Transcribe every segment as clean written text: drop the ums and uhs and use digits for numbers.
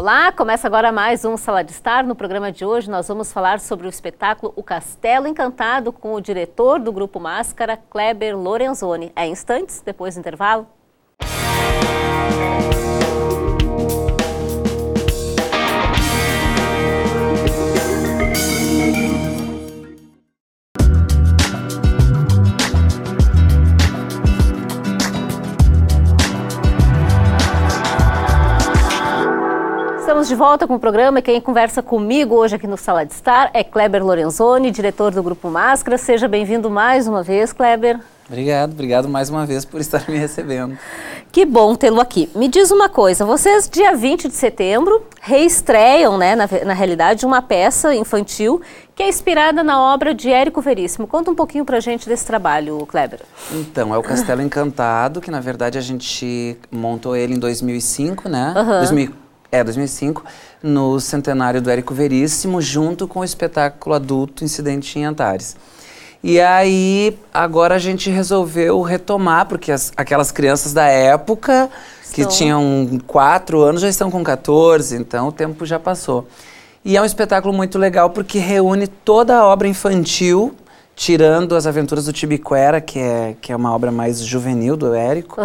Olá, começa agora mais um Sala de Estar. No programa de hoje nós vamos falar sobre o espetáculo O Castelo Encantado com o diretor do Grupo Máscara, Kleber Lorenzoni. É instantes, depois do intervalo. Estamos de volta com o programa e quem conversa comigo hoje aqui no Sala de Estar é Kleber Lorenzoni, diretor do Grupo Máscara. Seja bem-vindo mais uma vez, Kleber. Obrigado mais uma vez por estar me recebendo. Que bom tê-lo aqui. Me diz uma coisa, vocês dia 20 de setembro reestreiam, né, na realidade, uma peça infantil que é inspirada na obra de Érico Veríssimo. Conta um pouquinho pra gente desse trabalho, Kleber. Então, é o Castelo Encantado, que na verdade a gente montou ele em 2005, né? 2005, no centenário do Érico Veríssimo, junto com o espetáculo adulto Incidente em Antares. E aí, agora a gente resolveu retomar, porque aquelas crianças da época, que tinham 4 anos, já estão com 14, então o tempo já passou. E é um espetáculo muito legal, porque reúne toda a obra infantil, tirando As Aventuras do Tibiquera, que é uma obra mais juvenil do Érico.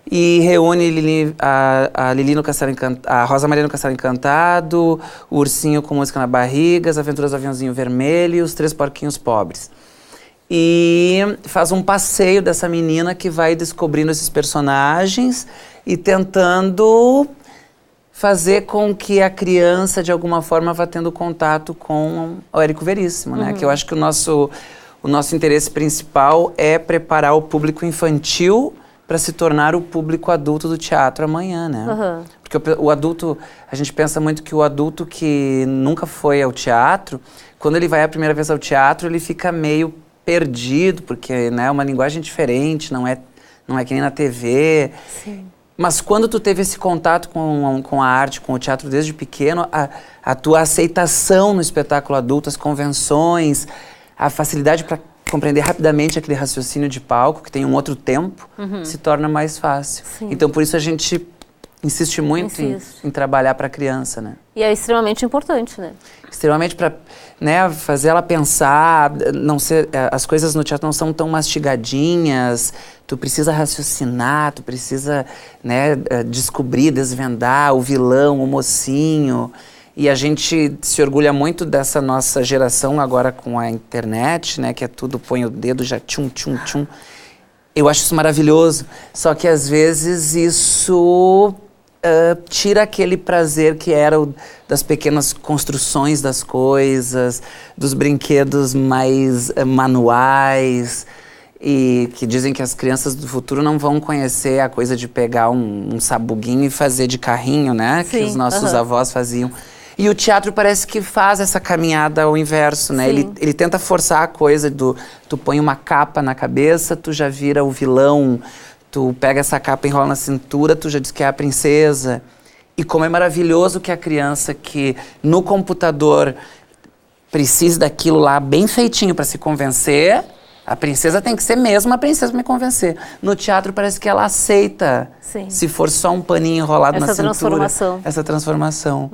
E reúne a Lili no Castelo Encantado, a Rosa Maria no Castelo Encantado, o Ursinho com Música na Barriga, As Aventuras do Aviãozinho Vermelho e Os Três Porquinhos Pobres. E faz um passeio dessa menina que vai descobrindo esses personagens e tentando fazer com que a criança, de alguma forma, vá tendo contato com o Érico Veríssimo, né? Que eu acho que o nosso interesse principal é preparar o público infantil para se tornar o público adulto do teatro amanhã, né? Porque o adulto, a gente pensa muito que o adulto que nunca foi ao teatro, quando ele vai a primeira vez ao teatro, ele fica meio perdido, porque, né, é uma linguagem diferente, não é que nem na TV. Sim. Mas quando tu teve esse contato com a arte, com o teatro desde pequeno, a tua aceitação no espetáculo adulto, as convenções, a facilidade para compreender rapidamente aquele raciocínio de palco, que tem um outro tempo, se torna mais fácil. Sim. Então, por isso a gente insiste muito em trabalhar para a criança, né? E é extremamente importante, né? Extremamente para, né, fazer ela pensar, não ser, as coisas no teatro não são tão mastigadinhas, tu precisa raciocinar, tu precisa, né, descobrir, desvendar o vilão, o mocinho. E a gente se orgulha muito dessa nossa geração agora com a internet, né? Que é tudo, põe o dedo, já tchum, tchum, tchum. Eu acho isso maravilhoso. Só que às vezes isso tira aquele prazer que era das pequenas construções das coisas, dos brinquedos mais manuais. E que dizem que as crianças do futuro não vão conhecer a coisa de pegar um sabuguinho e fazer de carrinho, né? Sim, que os nossos avós faziam. E o teatro parece que faz essa caminhada ao inverso, né? Ele tenta forçar a coisa tu põe uma capa na cabeça, tu já vira o vilão, tu pega essa capa, enrola na cintura, tu já diz que é a princesa. E como é maravilhoso que a criança que no computador precisa daquilo lá bem feitinho para se convencer, a princesa tem que ser mesmo a princesa para me convencer. No teatro parece que ela aceita, se for só um paninho enrolado na cintura. Essa transformação.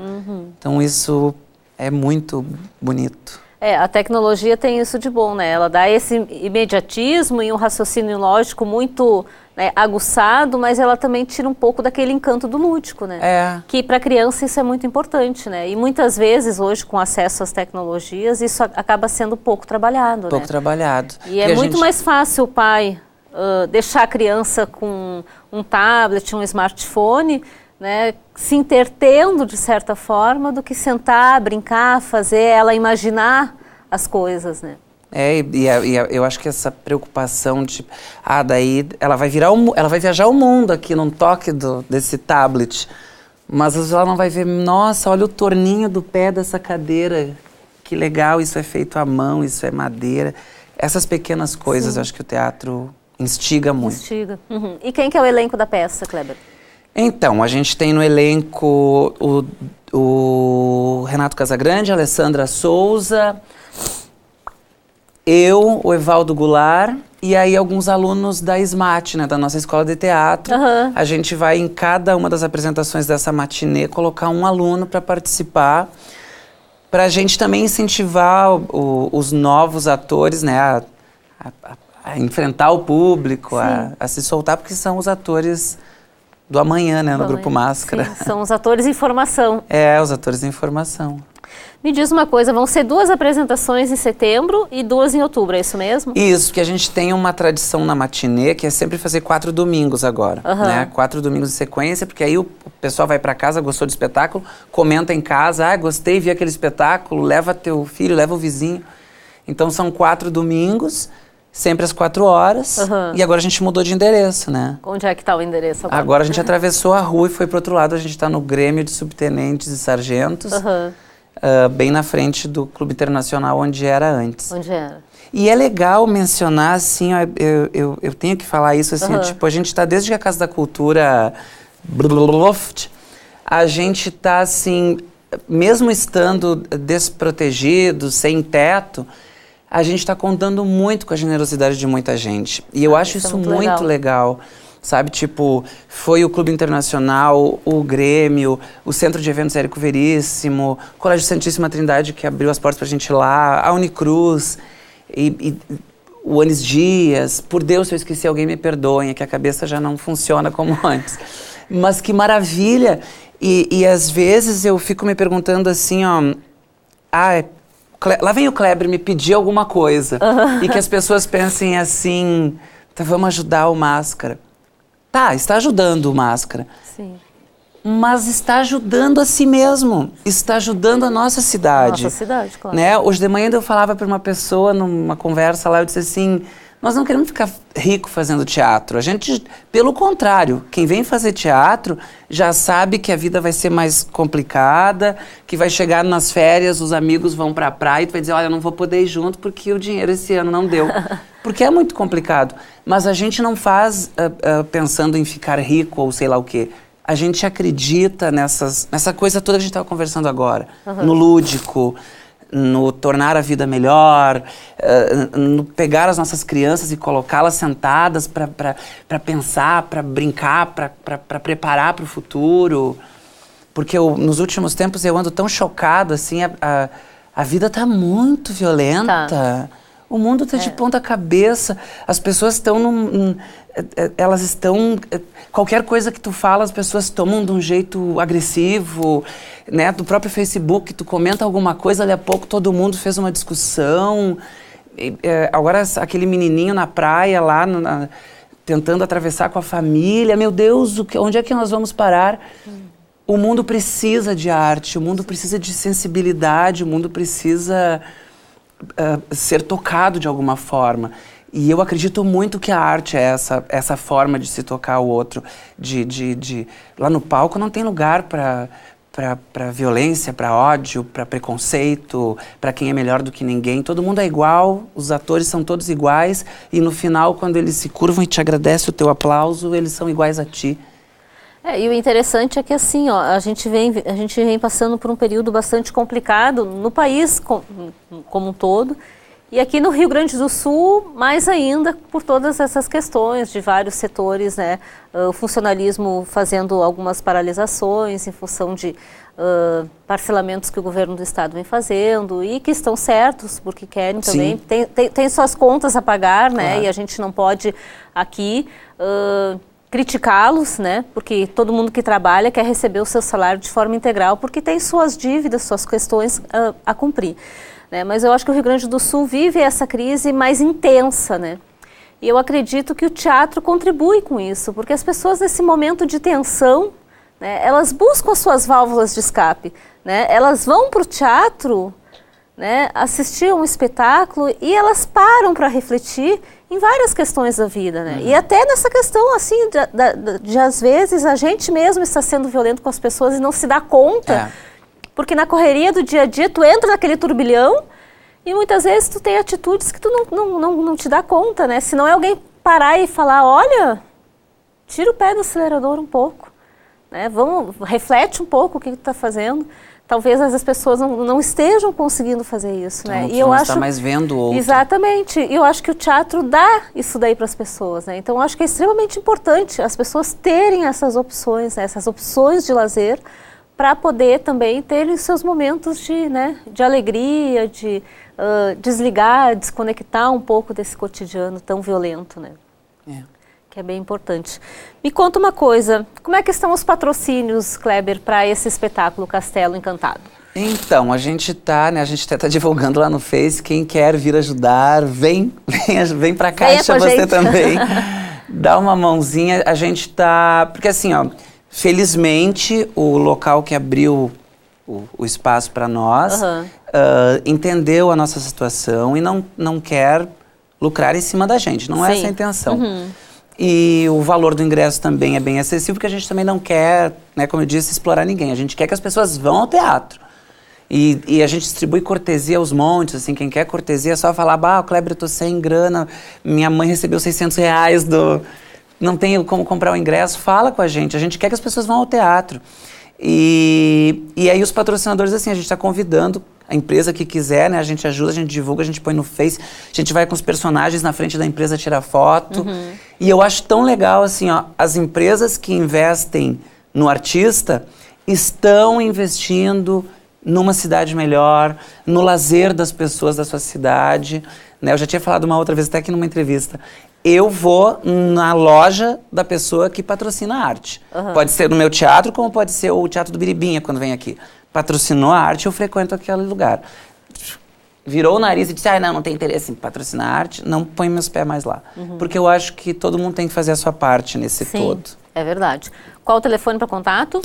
Então isso é muito bonito. A tecnologia tem isso de bom, né? Ela dá esse imediatismo e um raciocínio lógico muito, né, aguçado, mas ela também tira um pouco daquele encanto do lúdico, né? Que para a criança isso é muito importante, né? E muitas vezes hoje, com acesso às tecnologias, isso acaba sendo pouco trabalhado, Pouco trabalhado. E é muito mais fácil o pai deixar a criança com um tablet, um smartphone, né, se intertendo de certa forma, do que sentar, brincar, fazer ela imaginar as coisas, né? Eu acho que essa preocupação de daí ela vai viajar o mundo aqui num toque desse tablet, mas às vezes ela não vai ver, nossa, olha o torninho do pé dessa cadeira, que legal, isso é feito à mão, isso é madeira. Essas pequenas coisas, eu acho que o teatro instiga muito. E quem que é o elenco da peça, Kleber? Então, a gente tem no elenco o Renato Casagrande, a Alessandra Souza, eu, o Evaldo Goulart E aí alguns alunos da SMAT, né, da nossa escola de teatro, a gente vai em cada uma das apresentações dessa matinê colocar um aluno para participar, para a gente também incentivar os novos atores, né, a enfrentar o público, a se soltar, porque são os atores do amanhã, né, no Grupo Máscara. Sim, são os atores em formação. Os atores em formação. Me diz uma coisa, vão ser 2 apresentações em setembro e 2 em outubro, é isso mesmo? Isso, que a gente tem uma tradição na matinê, que é sempre fazer 4 domingos agora, né? 4 domingos em sequência, porque aí o pessoal vai para casa, gostou do espetáculo, comenta em casa, gostei, vi aquele espetáculo, leva teu filho, leva o vizinho. Então são 4 domingos, sempre às 4 horas, e agora a gente mudou de endereço, né? Onde é que está o endereço agora? Agora a gente atravessou a rua e foi pro outro lado, a gente está no Grêmio de Subtenentes e Sargentos, bem na frente do Clube Internacional, onde era antes. Onde era. E é legal mencionar, assim, eu tenho que falar isso, assim, tipo, a gente está desde que a Casa da Cultura, a gente está, assim, mesmo estando desprotegido, sem teto, a gente está contando muito com a generosidade de muita gente. E eu acho isso muito legal. Sabe, tipo, foi o Clube Internacional, o Grêmio, o Centro de Eventos Érico Veríssimo, o Colégio Santíssima Trindade, que abriu as portas pra gente lá, a Unicruz, e o Anis Dias. Por Deus, se eu esqueci alguém, me perdoem, é que a cabeça já não funciona como antes. Mas que maravilha! E às vezes eu fico me perguntando assim, ó... lá vem o Kleber me pedir alguma coisa. E que as pessoas pensem assim, tá, vamos ajudar o Máscara. Tá, está ajudando o Máscara. Sim. Mas está ajudando a si mesmo. Está ajudando a nossa cidade. Nossa cidade, claro. Né? Hoje de manhã eu falava para uma pessoa numa conversa lá, eu disse assim, nós não queremos ficar rico fazendo teatro. A gente, pelo contrário, quem vem fazer teatro já sabe que a vida vai ser mais complicada, que vai chegar nas férias, os amigos vão para a praia e tu vai dizer, olha, eu não vou poder ir junto porque o dinheiro esse ano não deu. Porque é muito complicado. Mas a gente não faz pensando em ficar rico ou sei lá o quê. A gente acredita nessa coisa toda que a gente estava conversando agora. No lúdico, no tornar a vida melhor, no pegar as nossas crianças e colocá-las sentadas para pensar, para brincar, para preparar para o futuro. Porque nos últimos tempos eu ando tão chocado, assim, a vida está muito violenta. Tá. O mundo está de ponta cabeça, as pessoas estão elas estão... Qualquer coisa que tu fala, as pessoas tomam de um jeito agressivo, né? Do próprio Facebook, tu comenta alguma coisa, ali a pouco todo mundo fez uma discussão. Agora aquele menininho na praia lá, tentando atravessar com a família, meu Deus, onde é que nós vamos parar? O mundo precisa de arte, o mundo precisa de sensibilidade, o mundo precisa... ser tocado de alguma forma. E eu acredito muito que a arte é essa forma de se tocar o outro. Lá no palco não tem lugar para violência, para ódio, para preconceito, para quem é melhor do que ninguém. Todo mundo é igual, os atores são todos iguais e no final, quando eles se curvam e te agradecem o teu aplauso, eles são iguais a ti. E o interessante é que assim, ó, a gente vem passando por um período bastante complicado no país como um todo, e aqui no Rio Grande do Sul, mais ainda por todas essas questões de vários setores, né? O funcionalismo fazendo algumas paralisações em função de parcelamentos que o governo do estado vem fazendo e que estão certos, porque querem também, tem suas contas a pagar, né? Claro. E a gente não pode aqui... criticá-los, né? Porque todo mundo que trabalha quer receber o seu salário de forma integral, porque tem suas dívidas, suas questões a cumprir, né? Mas eu acho que o Rio Grande do Sul vive essa crise mais intensa, né? E eu acredito que o teatro contribui com isso, porque as pessoas nesse momento de tensão, né, elas buscam as suas válvulas de escape, né? Elas vão para o teatro, né, assistir a um espetáculo e elas param para refletir em várias questões da vida, né? E até nessa questão, assim, de às vezes a gente mesmo está sendo violento com as pessoas e não se dá conta, porque na correria do dia a dia tu entra naquele turbilhão e muitas vezes tu tem atitudes que tu não te dá conta, né? Se não é alguém parar e falar, olha, tira o pé do acelerador um pouco, né? Reflete um pouco o que tu está fazendo, talvez as pessoas não estejam conseguindo fazer isso, né? E eu acho está mais vendo o outro. Exatamente. E eu acho que o teatro dá isso daí para as pessoas, né? Então eu acho que é extremamente importante as pessoas terem essas opções, né? Essas opções de lazer, para poder também ter seus momentos de alegria, de desligar, desconectar um pouco desse cotidiano tão violento, né? Que é bem importante. Me conta uma coisa, como é que estão os patrocínios, Kleber, para esse espetáculo Castelo Encantado? Então, a gente está divulgando lá no Face, quem quer vir ajudar, vem para a Caixa você também, dá uma mãozinha, a gente está, porque assim, ó, felizmente o local que abriu o espaço para nós entendeu a nossa situação e não quer lucrar em cima da gente, não é essa a intenção. E o valor do ingresso também é bem acessível, porque a gente também não quer, né, como eu disse, explorar ninguém. A gente quer que as pessoas vão ao teatro. E a gente distribui cortesia aos montes, assim, quem quer cortesia é só falar, Kleber, eu tô sem grana, minha mãe recebeu R$600 não tenho como comprar o ingresso, fala com a gente quer que as pessoas vão ao teatro. E aí os patrocinadores, assim, a gente está convidando a empresa que quiser, né? A gente ajuda, a gente divulga, a gente põe no Face, a gente vai com os personagens na frente da empresa tirar foto. E eu acho tão legal, assim, ó, as empresas que investem no artista estão investindo numa cidade melhor, no lazer das pessoas da sua cidade, né? Eu já tinha falado uma outra vez, até aqui numa entrevista. Eu vou na loja da pessoa que patrocina a arte. Pode ser no meu teatro, como pode ser o Teatro do Biribinha, quando vem aqui. Patrocinou a arte, eu frequento aquele lugar. Virou o nariz e disse, não tem interesse em patrocinar a arte, não põe meus pés mais lá. Porque eu acho que todo mundo tem que fazer a sua parte nesse todo. É verdade. Qual o telefone para contato?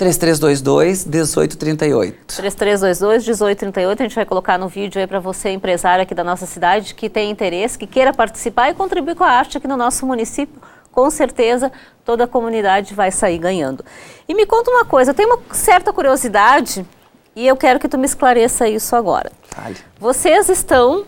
3322-1838. 3322-1838, a gente vai colocar no vídeo aí para você, empresário aqui da nossa cidade, que tem interesse, que queira participar e contribuir com a arte aqui no nosso município. Com certeza, toda a comunidade vai sair ganhando. E me conta uma coisa, eu tenho uma certa curiosidade e eu quero que tu me esclareça isso agora. Vale. Vocês estão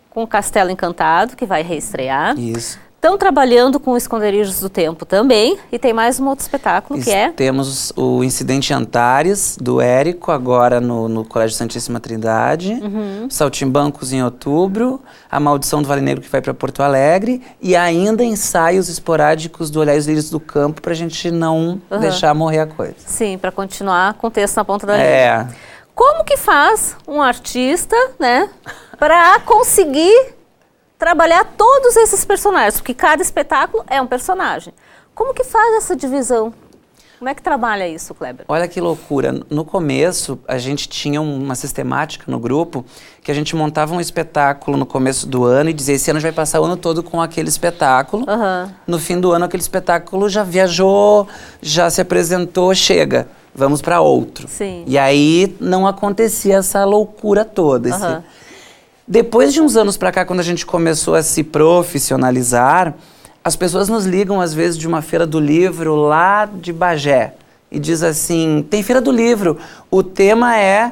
com o Castelo Encantado, que vai reestrear. Isso. Estão trabalhando com Esconderijos do Tempo também, e tem mais um outro espetáculo que é... Temos o Incidente Antares, do Érico, agora no Colégio Santíssima Trindade, Saltimbancos em outubro, A Maldição do Vale Negro, que vai para Porto Alegre, e ainda ensaios esporádicos do Olhar os Lírios do Campo, para a gente não deixar morrer a coisa. Sim, para continuar com o texto na ponta da língua. Como que faz um artista, né, para conseguir trabalhar todos esses personagens, porque cada espetáculo é um personagem. Como que faz essa divisão? Como é que trabalha isso, Kleber? Olha que loucura. No começo, a gente tinha uma sistemática no grupo que a gente montava um espetáculo no começo do ano e dizia, esse ano a gente vai passar o ano todo com aquele espetáculo. No fim do ano, aquele espetáculo já viajou, já se apresentou, chega, vamos para outro. Sim. E aí não acontecia essa loucura toda. Depois de uns anos para cá, quando a gente começou a se profissionalizar, as pessoas nos ligam, às vezes, de uma feira do livro lá de Bagé. E diz assim, tem feira do livro, o tema é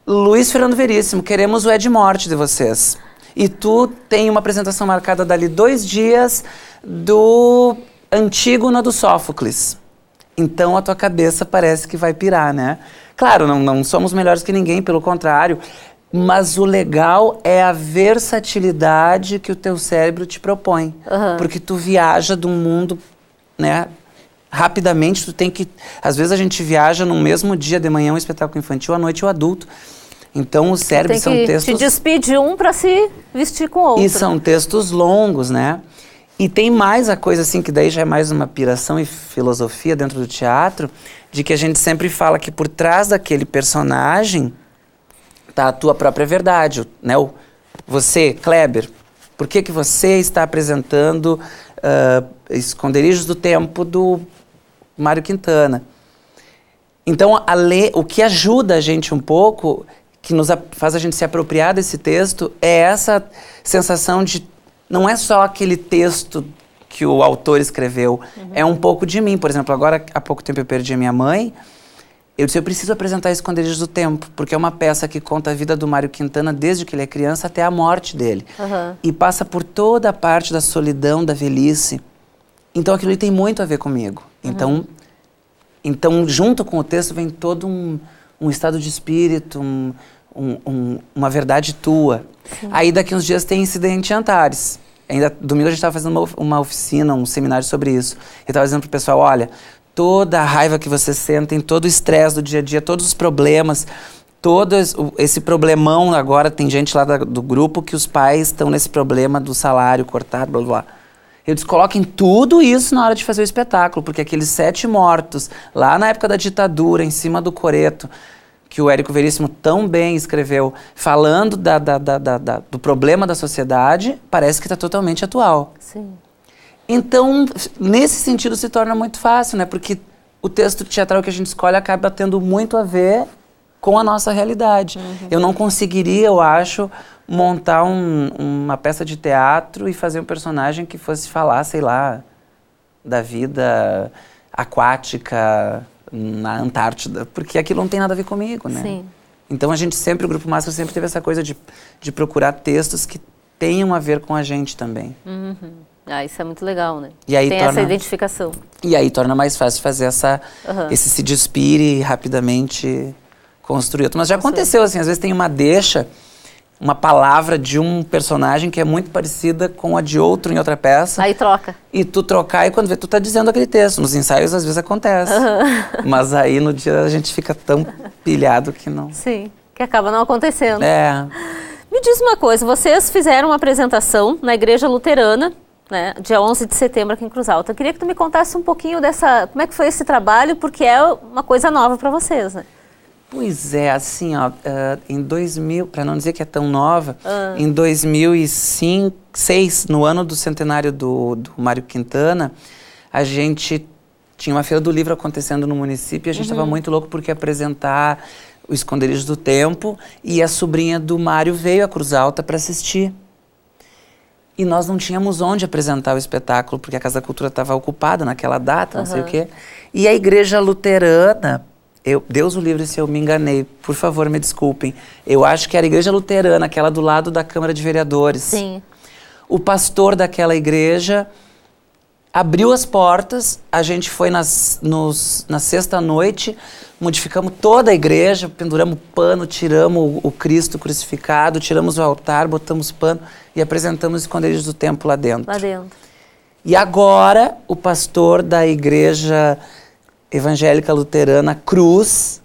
Luiz Fernando Veríssimo, queremos o Morte de vocês. E tu tem uma apresentação marcada dali 2 dias do Antígona do Sófocles. Então a tua cabeça parece que vai pirar, né? Claro, não somos melhores que ninguém, pelo contrário. Mas o legal é a versatilidade que o teu cérebro te propõe. Porque tu viaja de um mundo, né, rapidamente, tu tem que... Às vezes a gente viaja no mesmo dia, de manhã um espetáculo infantil, à noite o adulto. Então o cérebro são textos... Tem que te despedir um para se vestir com o outro. E são textos longos, né? E tem mais a coisa assim, que daí já é mais uma piração e filosofia dentro do teatro, de que a gente sempre fala que por trás daquele personagem tá a tua própria verdade, né? Você, Kleber, por que você está apresentando Esconderijos do Tempo do Mário Quintana? Então, o que ajuda a gente um pouco, que faz a gente se apropriar desse texto, é essa sensação de... Não é só aquele texto que o autor escreveu, é um pouco de mim. Por exemplo, agora, há pouco tempo eu perdi a minha mãe. Eu disse, eu preciso apresentar Esconderijos do Tempo, porque é uma peça que conta a vida do Mário Quintana desde que ele é criança até a morte dele. E passa por toda a parte da solidão, da velhice. Então aquilo ali tem muito a ver comigo. Então, junto com o texto vem todo um estado de espírito, uma verdade tua. Sim. Aí daqui uns dias tem Incidente em Antares. Ainda domingo a gente estava fazendo uma oficina, um seminário sobre isso. Eu estava dizendo pro pessoal, olha, toda a raiva que vocês sentem, todo o estresse do dia a dia, todos os problemas, todo esse problemão agora, tem gente lá do grupo que os pais estão nesse problema do salário cortado, blá, blá. Eu disse, coloquem tudo isso na hora de fazer o espetáculo, porque aqueles 7 mortos, lá na época da ditadura, em cima do coreto, que o Érico Veríssimo tão bem escreveu, falando do problema da sociedade, parece que está totalmente atual. Sim. Então, nesse sentido, se torna muito fácil, né? Porque o texto teatral que a gente escolhe acaba tendo muito a ver com a nossa realidade. Eu não conseguiria, eu acho, montar uma peça de teatro e fazer um personagem que fosse falar, sei lá, da vida aquática na Antártida, porque aquilo não tem nada a ver comigo, né? Sim. Então o Grupo Máscara sempre teve essa coisa de procurar textos que tenham a ver com a gente também. Ah, isso é muito legal, né? E aí tem essa identificação. E aí torna mais fácil fazer esse se despire e rapidamente construir outro. Mas já aconteceu assim, às vezes tem uma palavra de um personagem que é muito parecida com a de outro em outra peça. Aí troca. E tu trocar e quando vê, tu tá dizendo aquele texto. Nos ensaios às vezes acontece. Mas aí no dia a gente fica tão pilhado que não... Sim, que acaba não acontecendo. É. Me diz uma coisa, vocês fizeram uma apresentação na Igreja Luterana, né, dia 11 de setembro aqui em Cruz Alta. Eu queria que tu me contasse um pouquinho como é que foi esse trabalho, porque é uma coisa nova para vocês, né? Pois é, assim, ó, em 2000, para não dizer que é tão nova, em 2006, no ano do centenário do Mário Quintana, a gente tinha uma feira do livro acontecendo no município e a gente estava muito louco porque ia apresentar o Esconderijo do Tempo e a sobrinha do Mário veio a Cruz Alta para assistir. E nós não tínhamos onde apresentar o espetáculo, porque a Casa da Cultura estava ocupada naquela data, não sei o quê. E a Igreja Luterana... Deus o livre se eu me enganei, por favor, me desculpem. Eu acho que era a Igreja Luterana, aquela do lado da Câmara de Vereadores. Sim. O pastor daquela igreja abriu as portas, a gente foi na sexta-noite, modificamos toda a igreja, penduramos pano, tiramos o Cristo crucificado, tiramos o altar, botamos pano e apresentamos os Esconderijos do Tempo lá dentro. Lá dentro. E agora, o pastor da Igreja Evangélica Luterana Cruz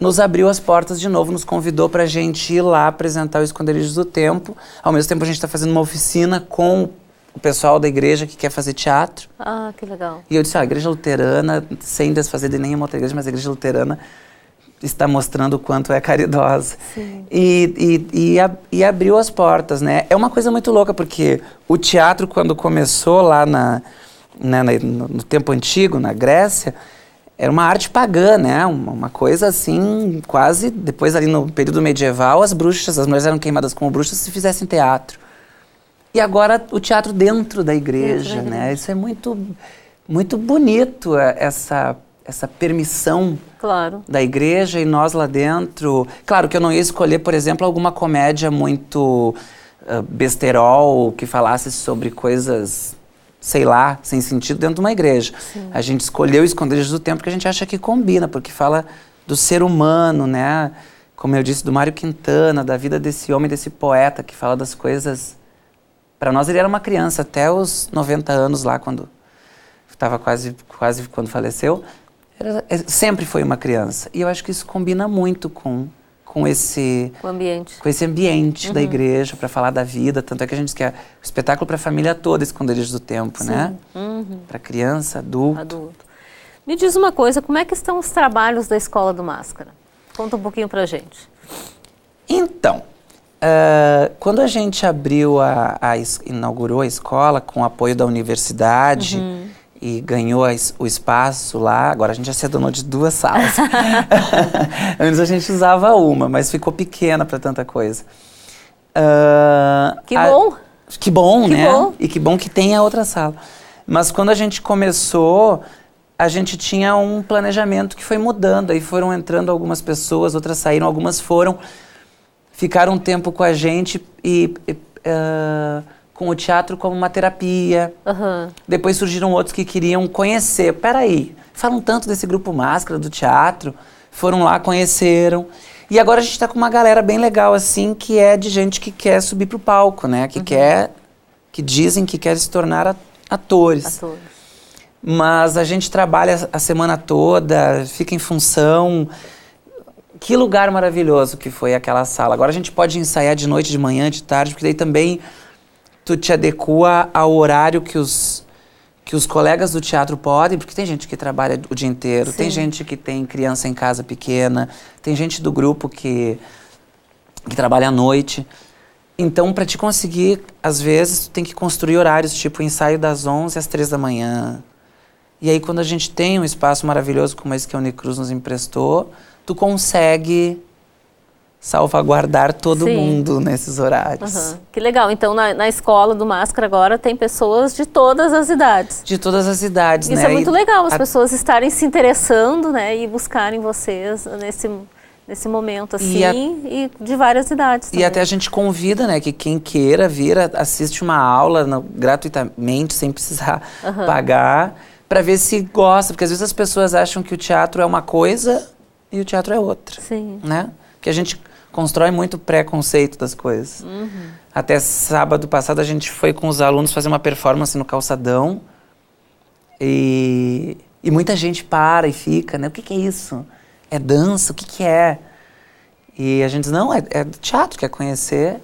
nos abriu as portas de novo, nos convidou para a gente ir lá apresentar o Esconderijos do Tempo. Ao mesmo tempo a gente está fazendo uma oficina com o pessoal da igreja que quer fazer teatro. Ah, que legal. E eu disse, a Igreja Luterana, sem desfazer de nenhuma outra igreja, mas a Igreja Luterana está mostrando o quanto é caridosa. Sim. E abriu as portas, né? É uma coisa muito louca, porque o teatro, quando começou lá no tempo antigo, na Grécia, era uma arte pagã, né? Uma coisa assim, quase, depois ali no período medieval, as mulheres eram queimadas como bruxas se fizessem teatro. E agora o teatro dentro da igreja, né? Isso é muito, muito bonito, essa permissão da igreja e nós lá dentro. Claro que eu não ia escolher, por exemplo, alguma comédia muito besterol, que falasse sobre coisas... sei lá, sem sentido dentro de uma igreja. Sim. A gente escolheu o Esconderijos do Tempo porque a gente acha que combina, porque fala do ser humano, né? Como eu disse, do Mário Quintana, da vida desse homem, desse poeta, que fala das coisas... Para nós ele era uma criança, até os 90 anos lá, quando estava quase quando faleceu, sempre foi uma criança. E eu acho que isso combina muito com esse ambiente da igreja, para falar da vida. Tanto é que a gente quer o espetáculo para a família toda, Esconderijos do Tempo, né? Para criança, adulto. Me diz uma coisa, como é que estão os trabalhos da Escola do Máscara? Conta um pouquinho pra gente. Então, quando a gente inaugurou a escola com o apoio da universidade, e ganhou o espaço lá. Agora a gente já se adonou de 2 salas. Antes a gente usava uma, mas ficou pequena para tanta coisa. Que bom! Que bom, né? Bom. E que bom que tem a outra sala. Mas quando a gente começou, a gente tinha um planejamento que foi mudando. Aí foram entrando algumas pessoas, outras saíram, algumas ficaram um tempo com a gente com o teatro como uma terapia. Depois surgiram outros que queriam conhecer. Peraí, falam tanto desse Grupo Máscara, do teatro, foram lá, conheceram. E agora a gente tá com uma galera bem legal, assim, que é de gente que quer subir pro palco, né? Que dizem que quer se tornar atores. Mas a gente trabalha a semana toda, fica em função. Que lugar maravilhoso que foi aquela sala. Agora a gente pode ensaiar de noite, de manhã, de tarde, porque daí também tu te adequa ao horário que os colegas do teatro podem, porque tem gente que trabalha o dia inteiro, tem gente que tem criança em casa pequena, tem gente do grupo que trabalha à noite. Então, para te conseguir, às vezes, tu tem que construir horários, tipo ensaio das 11 às 3 da manhã. E aí, quando a gente tem um espaço maravilhoso como esse que a Unicruz nos emprestou, tu consegue salvaguardar todo mundo nesses horários. Que legal. Então, na escola do Máscara agora tem pessoas de todas as idades. De todas as idades, né? Isso é muito legal, as pessoas estarem se interessando, né? E buscarem vocês nesse momento, assim, e de várias idades também. E até a gente convida, né? Que quem queira vir, assiste uma aula gratuitamente, sem precisar pagar, para ver se gosta. Porque às vezes as pessoas acham que o teatro é uma coisa e o teatro é outra. Né? Que a gente constrói muito preconceito das coisas. Até sábado passado a gente foi com os alunos fazer uma performance no Calçadão e muita gente para e fica, né? O que é isso? É dança? O que é? E a gente diz, não, é teatro, quer conhecer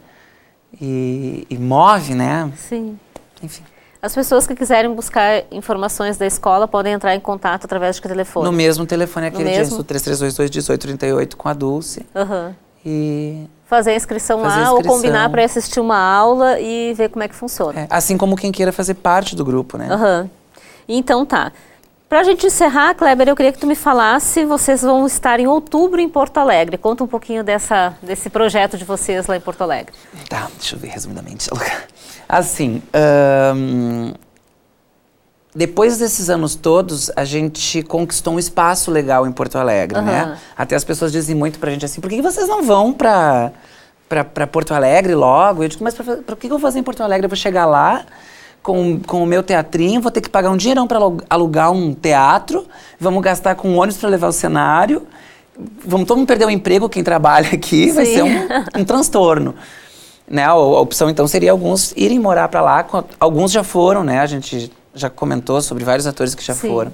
e move, né? Sim. Enfim. As pessoas que quiserem buscar informações da escola podem entrar em contato através de que telefone? No mesmo telefone, aquele dia, 3322-1838 com a Dulce. E fazer a inscrição lá ou combinar para assistir uma aula e ver como é que funciona. Assim como quem queira fazer parte do grupo, né? Então tá. Pra gente encerrar, Kleber, eu queria que tu me falasse, vocês vão estar em outubro em Porto Alegre. Conta um pouquinho desse projeto de vocês lá em Porto Alegre. Tá, deixa eu ver resumidamente. Assim, depois desses anos todos, a gente conquistou um espaço legal em Porto Alegre, né? Até as pessoas dizem muito pra gente assim, por que vocês não vão pra Porto Alegre logo? Eu digo, mas por que eu vou fazer em Porto Alegre? Eu vou chegar lá com o meu teatrinho, vou ter que pagar um dinheirão pra alugar um teatro, vamos gastar com ônibus pra levar o cenário, vamos todo mundo perder o emprego, quem trabalha aqui, vai ser um transtorno. Né? A opção, então, seria alguns irem morar pra lá, alguns já foram, né? A gente já comentou sobre vários atores que já foram.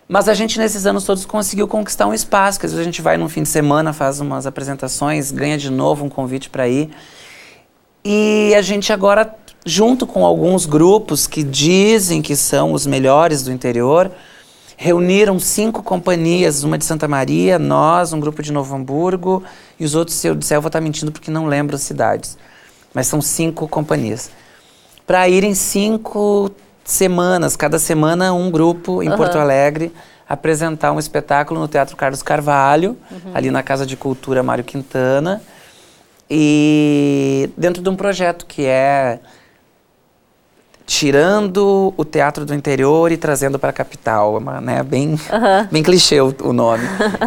Mas a gente, nesses anos todos, conseguiu conquistar um espaço, que às vezes a gente vai num fim de semana, faz umas apresentações, ganha de novo um convite para ir. E a gente agora, junto com alguns grupos que dizem que são os melhores do interior, reuniram 5 companhias, uma de Santa Maria, nós, um grupo de Novo Hamburgo, e os outros, se eu disser, eu vou estar mentindo porque não lembro as cidades. Mas são 5 companhias. Para irem 5 semanas, cada semana um grupo em Porto Alegre, apresentar um espetáculo no Teatro Carlos Carvalho, ali na Casa de Cultura Mário Quintana, e dentro de um projeto que é tirando o teatro do interior e trazendo para a capital, né? Bem clichê o nome.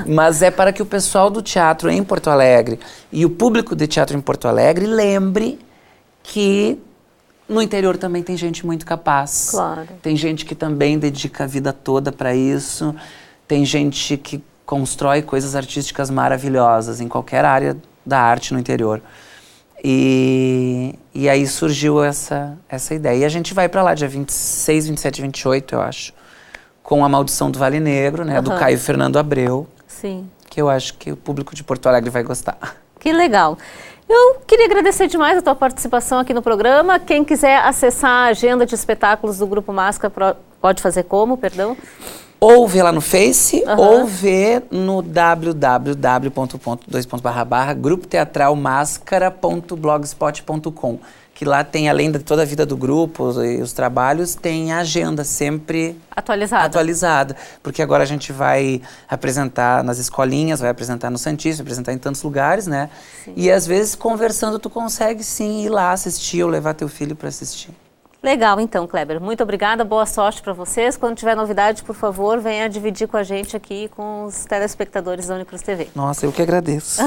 Mas é para que o pessoal do teatro em Porto Alegre e o público de teatro em Porto Alegre lembre que no interior também tem gente muito capaz. Claro. Tem gente que também dedica a vida toda para isso. Tem gente que constrói coisas artísticas maravilhosas em qualquer área da arte no interior. E aí surgiu essa ideia. E a gente vai para lá dia 26, 27 e 28, eu acho, com A Maldição do Vale Negro, né, do Caio Fernando Abreu. Sim. Que eu acho que o público de Porto Alegre vai gostar. Que legal. Eu queria agradecer demais a tua participação aqui no programa. Quem quiser acessar a agenda de espetáculos do Grupo Máscara, pode fazer como, perdão? Ou ver lá no Face, ou ver no grupoteatralmascara.blogspot.com, que lá tem, além de toda a vida do grupo e os trabalhos, tem a agenda sempre atualizada. Porque agora a gente vai apresentar nas escolinhas, vai apresentar no Santíssimo, vai apresentar em tantos lugares, né? Sim. E às vezes, conversando, tu consegue sim ir lá assistir ou levar teu filho para assistir. Legal, então, Kleber. Muito obrigada, boa sorte para vocês. Quando tiver novidade, por favor, venha dividir com a gente aqui, com os telespectadores da Unicruz TV. Nossa, eu que agradeço.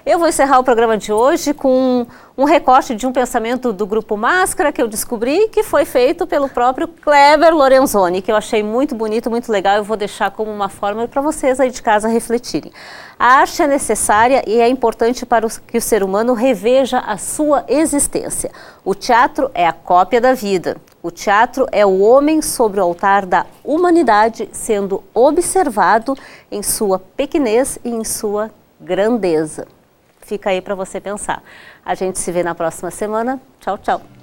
Eu vou encerrar o programa de hoje com um recorte de um pensamento do Grupo Máscara que eu descobri, que foi feito pelo próprio Kleber Lorenzoni, que eu achei muito bonito, muito legal. Eu vou deixar como uma forma para vocês aí de casa refletirem. A arte é necessária e é importante para que o ser humano reveja a sua existência. O teatro é a cópia da vida. O teatro é o homem sobre o altar da humanidade sendo observado em sua pequenez e em sua grandeza. Fica aí para você pensar. A gente se vê na próxima semana. Tchau, tchau.